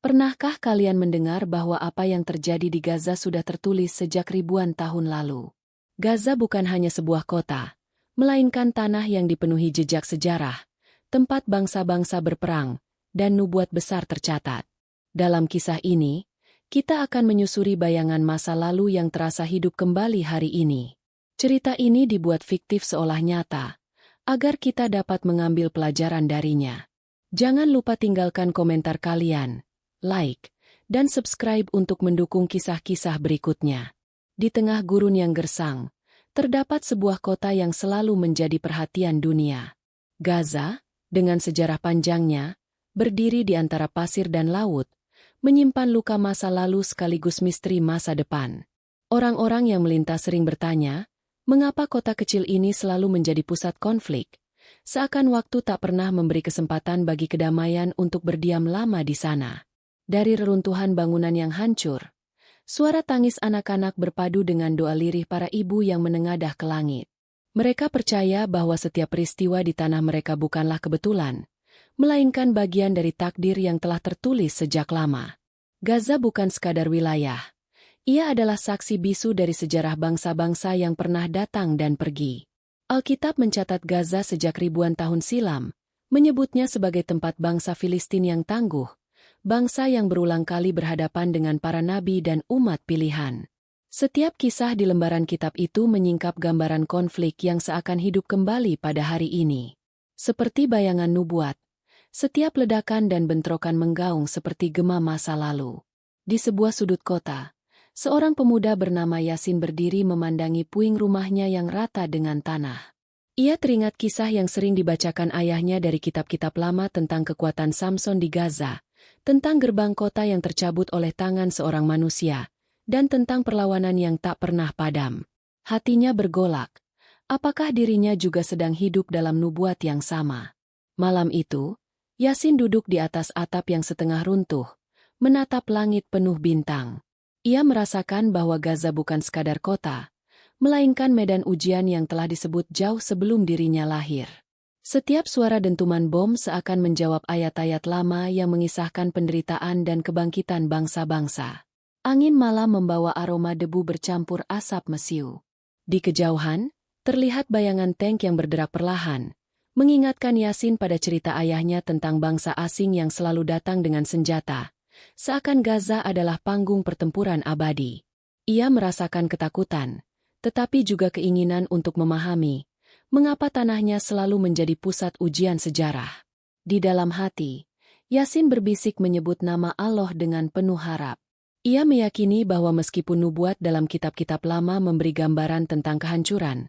Pernahkah kalian mendengar bahwa apa yang terjadi di Gaza sudah tertulis sejak ribuan tahun lalu? Gaza bukan hanya sebuah kota, melainkan tanah yang dipenuhi jejak sejarah, tempat bangsa-bangsa berperang, dan nubuat besar tercatat. Dalam kisah ini, kita akan menyusuri bayangan masa lalu yang terasa hidup kembali hari ini. Cerita ini dibuat fiktif seolah nyata, agar kita dapat mengambil pelajaran darinya. Jangan lupa tinggalkan komentar kalian, like, dan subscribe untuk mendukung kisah-kisah berikutnya. Di tengah gurun yang gersang, terdapat sebuah kota yang selalu menjadi perhatian dunia. Gaza, dengan sejarah panjangnya, berdiri di antara pasir dan laut, menyimpan luka masa lalu sekaligus misteri masa depan. Orang-orang yang melintas sering bertanya, mengapa kota kecil ini selalu menjadi pusat konflik? Seakan waktu tak pernah memberi kesempatan bagi kedamaian untuk berdiam lama di sana. Dari reruntuhan bangunan yang hancur, suara tangis anak-anak berpadu dengan doa lirih para ibu yang menengadah ke langit. Mereka percaya bahwa setiap peristiwa di tanah mereka bukanlah kebetulan, melainkan bagian dari takdir yang telah tertulis sejak lama. Gaza bukan sekadar wilayah. Ia adalah saksi bisu dari sejarah bangsa-bangsa yang pernah datang dan pergi. Alkitab mencatat Gaza sejak ribuan tahun silam, menyebutnya sebagai tempat bangsa Filistin yang tangguh, bangsa yang berulang kali berhadapan dengan para nabi dan umat pilihan. Setiap kisah di lembaran kitab itu menyingkap gambaran konflik yang seakan hidup kembali pada hari ini. Seperti bayangan nubuat, setiap ledakan dan bentrokan menggaung seperti gema masa lalu. Di sebuah sudut kota, seorang pemuda bernama Yasin berdiri memandangi puing rumahnya yang rata dengan tanah. Ia teringat kisah yang sering dibacakan ayahnya dari kitab-kitab lama tentang kekuatan Samson di Gaza, tentang gerbang kota yang tercabut oleh tangan seorang manusia, dan tentang perlawanan yang tak pernah padam. Hatinya bergolak. Apakah dirinya juga sedang hidup dalam nubuat yang sama? Malam itu, Yasin duduk di atas atap yang setengah runtuh, menatap langit penuh bintang. Ia merasakan bahwa Gaza bukan sekadar kota, melainkan medan ujian yang telah disebut jauh sebelum dirinya lahir. Setiap suara dentuman bom seakan menjawab ayat-ayat lama yang mengisahkan penderitaan dan kebangkitan bangsa-bangsa. Angin malam membawa aroma debu bercampur asap mesiu. Di kejauhan, terlihat bayangan tank yang berderak perlahan, mengingatkan Yasin pada cerita ayahnya tentang bangsa asing yang selalu datang dengan senjata. Seakan Gaza adalah panggung pertempuran abadi. Ia merasakan ketakutan, tetapi juga keinginan untuk memahami mengapa tanahnya selalu menjadi pusat ujian sejarah. Di dalam hati, Yasin berbisik menyebut nama Allah dengan penuh harap. Ia meyakini bahwa meskipun nubuat dalam kitab-kitab lama memberi gambaran tentang kehancuran,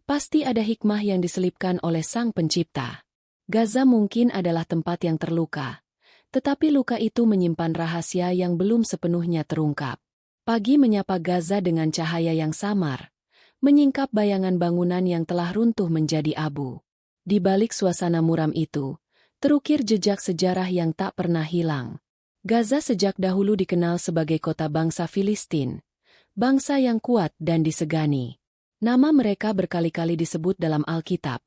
pasti ada hikmah yang diselipkan oleh Sang Pencipta. Gaza mungkin adalah tempat yang terluka, tetapi luka itu menyimpan rahasia yang belum sepenuhnya terungkap. Pagi menyapa Gaza dengan cahaya yang samar, menyingkap bayangan bangunan yang telah runtuh menjadi abu. Di balik suasana muram itu, terukir jejak sejarah yang tak pernah hilang. Gaza sejak dahulu dikenal sebagai kota bangsa Filistin, bangsa yang kuat dan disegani. Nama mereka berkali-kali disebut dalam Alkitab,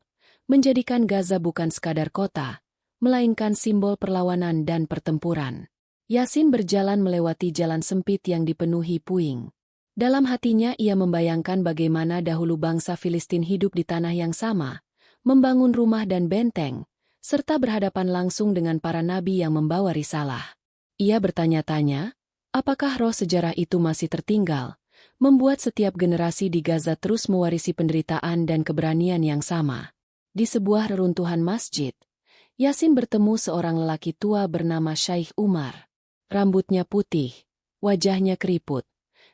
menjadikan Gaza bukan sekadar kota, melainkan simbol perlawanan dan pertempuran. Yasin berjalan melewati jalan sempit yang dipenuhi puing. Dalam hatinya ia membayangkan bagaimana dahulu bangsa Filistin hidup di tanah yang sama, membangun rumah dan benteng, serta berhadapan langsung dengan para nabi yang membawa risalah. Ia bertanya-tanya, apakah roh sejarah itu masih tertinggal, membuat setiap generasi di Gaza terus mewarisi penderitaan dan keberanian yang sama. Di sebuah reruntuhan masjid, Yasin bertemu seorang lelaki tua bernama Syaikh Umar. Rambutnya putih, wajahnya keriput,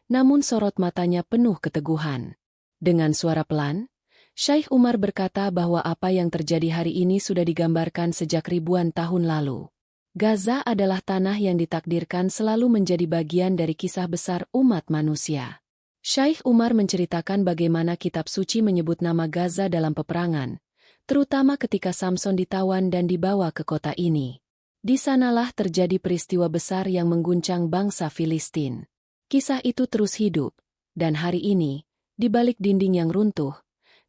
namun sorot matanya penuh keteguhan. Dengan suara pelan, Syaikh Umar berkata bahwa apa yang terjadi hari ini sudah digambarkan sejak ribuan tahun lalu. Gaza adalah tanah yang ditakdirkan selalu menjadi bagian dari kisah besar umat manusia. Syaikh Umar menceritakan bagaimana kitab suci menyebut nama Gaza dalam peperangan, terutama ketika Samson ditawan dan dibawa ke kota ini. Di sanalah terjadi peristiwa besar yang mengguncang bangsa Filistin. Kisah itu terus hidup, dan hari ini, di balik dinding yang runtuh,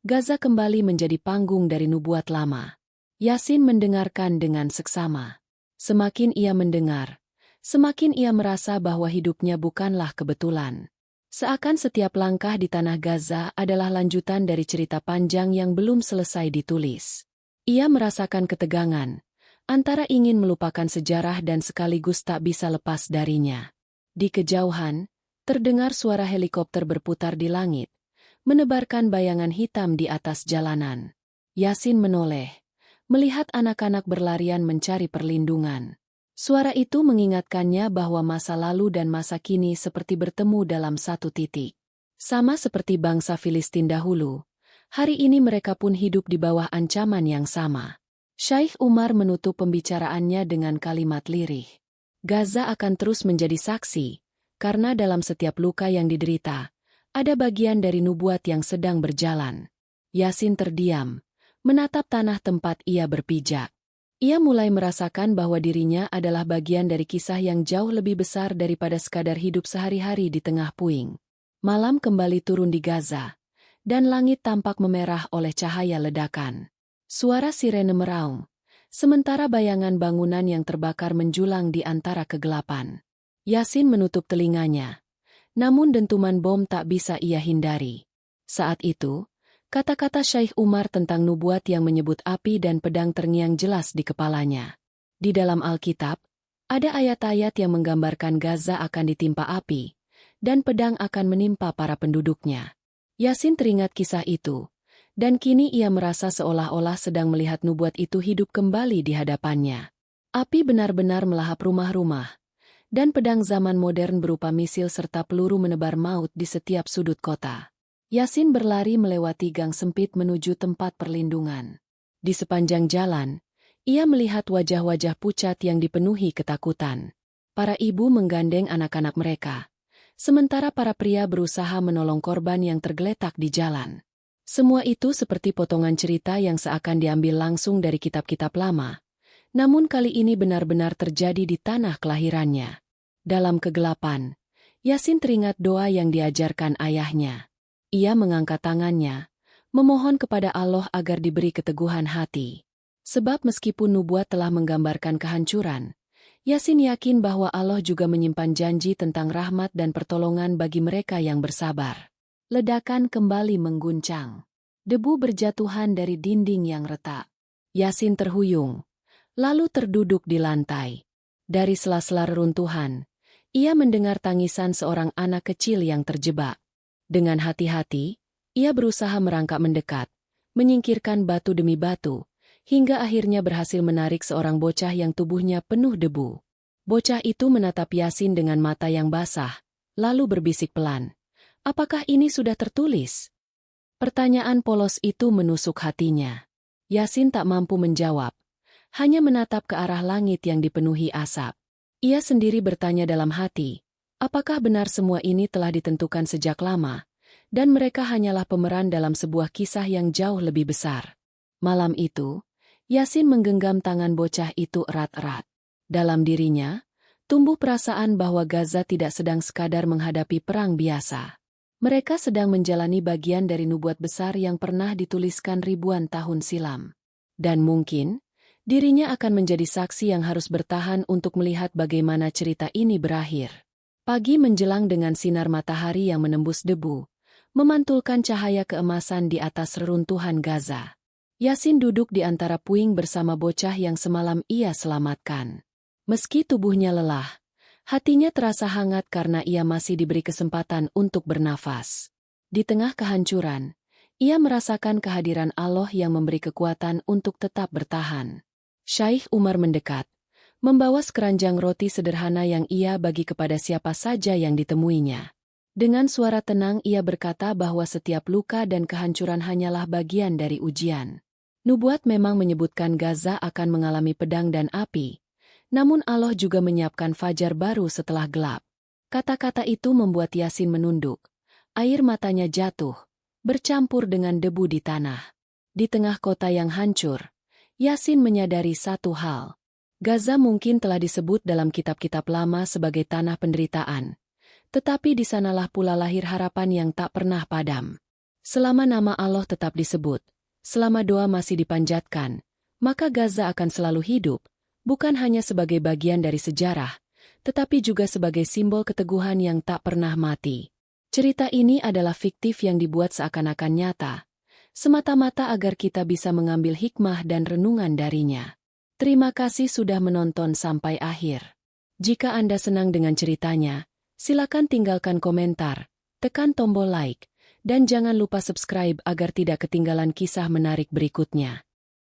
Gaza kembali menjadi panggung dari nubuat lama. Yasin mendengarkan dengan seksama. Semakin ia mendengar, semakin ia merasa bahwa hidupnya bukanlah kebetulan. Seakan setiap langkah di tanah Gaza adalah lanjutan dari cerita panjang yang belum selesai ditulis. Ia merasakan ketegangan, antara ingin melupakan sejarah dan sekaligus tak bisa lepas darinya. Di kejauhan, terdengar suara helikopter berputar di langit, menebarkan bayangan hitam di atas jalanan. Yasin menoleh, melihat anak-anak berlarian mencari perlindungan. Suara itu mengingatkannya bahwa masa lalu dan masa kini seperti bertemu dalam satu titik. Sama seperti bangsa Filistin dahulu, hari ini mereka pun hidup di bawah ancaman yang sama. Syekh Umar menutup pembicaraannya dengan kalimat lirih. Gaza akan terus menjadi saksi, karena dalam setiap luka yang diderita, ada bagian dari nubuat yang sedang berjalan. Yasin terdiam, menatap tanah tempat ia berpijak. Ia mulai merasakan bahwa dirinya adalah bagian dari kisah yang jauh lebih besar daripada sekadar hidup sehari-hari di tengah puing. Malam kembali turun di Gaza, dan langit tampak memerah oleh cahaya ledakan. Suara sirene meraung, sementara bayangan bangunan yang terbakar menjulang di antara kegelapan. Yasin menutup telinganya, namun dentuman bom tak bisa ia hindari. Saat itu, kata-kata Syekh Umar tentang nubuat yang menyebut api dan pedang terngiang jelas di kepalanya. Di dalam Alkitab, ada ayat-ayat yang menggambarkan Gaza akan ditimpa api, dan pedang akan menimpa para penduduknya. Yasin teringat kisah itu, dan kini ia merasa seolah-olah sedang melihat nubuat itu hidup kembali di hadapannya. Api benar-benar melahap rumah-rumah, dan pedang zaman modern berupa misil serta peluru menebar maut di setiap sudut kota. Yasin berlari melewati gang sempit menuju tempat perlindungan. Di sepanjang jalan, ia melihat wajah-wajah pucat yang dipenuhi ketakutan. Para ibu menggandeng anak-anak mereka, sementara para pria berusaha menolong korban yang tergeletak di jalan. Semua itu seperti potongan cerita yang seakan diambil langsung dari kitab-kitab lama, namun kali ini benar-benar terjadi di tanah kelahirannya. Dalam kegelapan, Yasin teringat doa yang diajarkan ayahnya. Ia mengangkat tangannya, memohon kepada Allah agar diberi keteguhan hati. Sebab meskipun nubuat telah menggambarkan kehancuran, Yasin yakin bahwa Allah juga menyimpan janji tentang rahmat dan pertolongan bagi mereka yang bersabar. Ledakan kembali mengguncang. Debu berjatuhan dari dinding yang retak. Yasin terhuyung, lalu terduduk di lantai. Dari sela-sela reruntuhan, ia mendengar tangisan seorang anak kecil yang terjebak. Dengan hati-hati, ia berusaha merangkak mendekat, menyingkirkan batu demi batu, hingga akhirnya berhasil menarik seorang bocah yang tubuhnya penuh debu. Bocah itu menatap Yasin dengan mata yang basah, lalu berbisik pelan, "Apakah ini sudah tertulis?" Pertanyaan polos itu menusuk hatinya. Yasin tak mampu menjawab, hanya menatap ke arah langit yang dipenuhi asap. Ia sendiri bertanya dalam hati, apakah benar semua ini telah ditentukan sejak lama, dan mereka hanyalah pemeran dalam sebuah kisah yang jauh lebih besar. Malam itu, Yasin menggenggam tangan bocah itu erat-erat. Dalam dirinya, tumbuh perasaan bahwa Gaza tidak sedang sekadar menghadapi perang biasa. Mereka sedang menjalani bagian dari nubuat besar yang pernah dituliskan ribuan tahun silam. Dan mungkin, dirinya akan menjadi saksi yang harus bertahan untuk melihat bagaimana cerita ini berakhir. Pagi menjelang dengan sinar matahari yang menembus debu, memantulkan cahaya keemasan di atas reruntuhan Gaza. Yasin duduk di antara puing bersama bocah yang semalam ia selamatkan. Meski tubuhnya lelah, hatinya terasa hangat karena ia masih diberi kesempatan untuk bernafas. Di tengah kehancuran, ia merasakan kehadiran Allah yang memberi kekuatan untuk tetap bertahan. Syekh Umar mendekat, membawa sekeranjang roti sederhana yang ia bagi kepada siapa saja yang ditemuinya. Dengan suara tenang ia berkata bahwa setiap luka dan kehancuran hanyalah bagian dari ujian. Nubuat memang menyebutkan Gaza akan mengalami pedang dan api, namun Allah juga menyiapkan fajar baru setelah gelap. Kata-kata itu membuat Yasin menunduk. Air matanya jatuh, bercampur dengan debu di tanah. Di tengah kota yang hancur, Yasin menyadari satu hal. Gaza mungkin telah disebut dalam kitab-kitab lama sebagai tanah penderitaan, tetapi di sanalah pula lahir harapan yang tak pernah padam. Selama nama Allah tetap disebut, selama doa masih dipanjatkan, maka Gaza akan selalu hidup, bukan hanya sebagai bagian dari sejarah, tetapi juga sebagai simbol keteguhan yang tak pernah mati. Cerita ini adalah fiktif yang dibuat seakan-akan nyata, semata-mata agar kita bisa mengambil hikmah dan renungan darinya. Terima kasih sudah menonton sampai akhir. Jika Anda senang dengan ceritanya, silakan tinggalkan komentar, tekan tombol like, dan jangan lupa subscribe agar tidak ketinggalan kisah menarik berikutnya.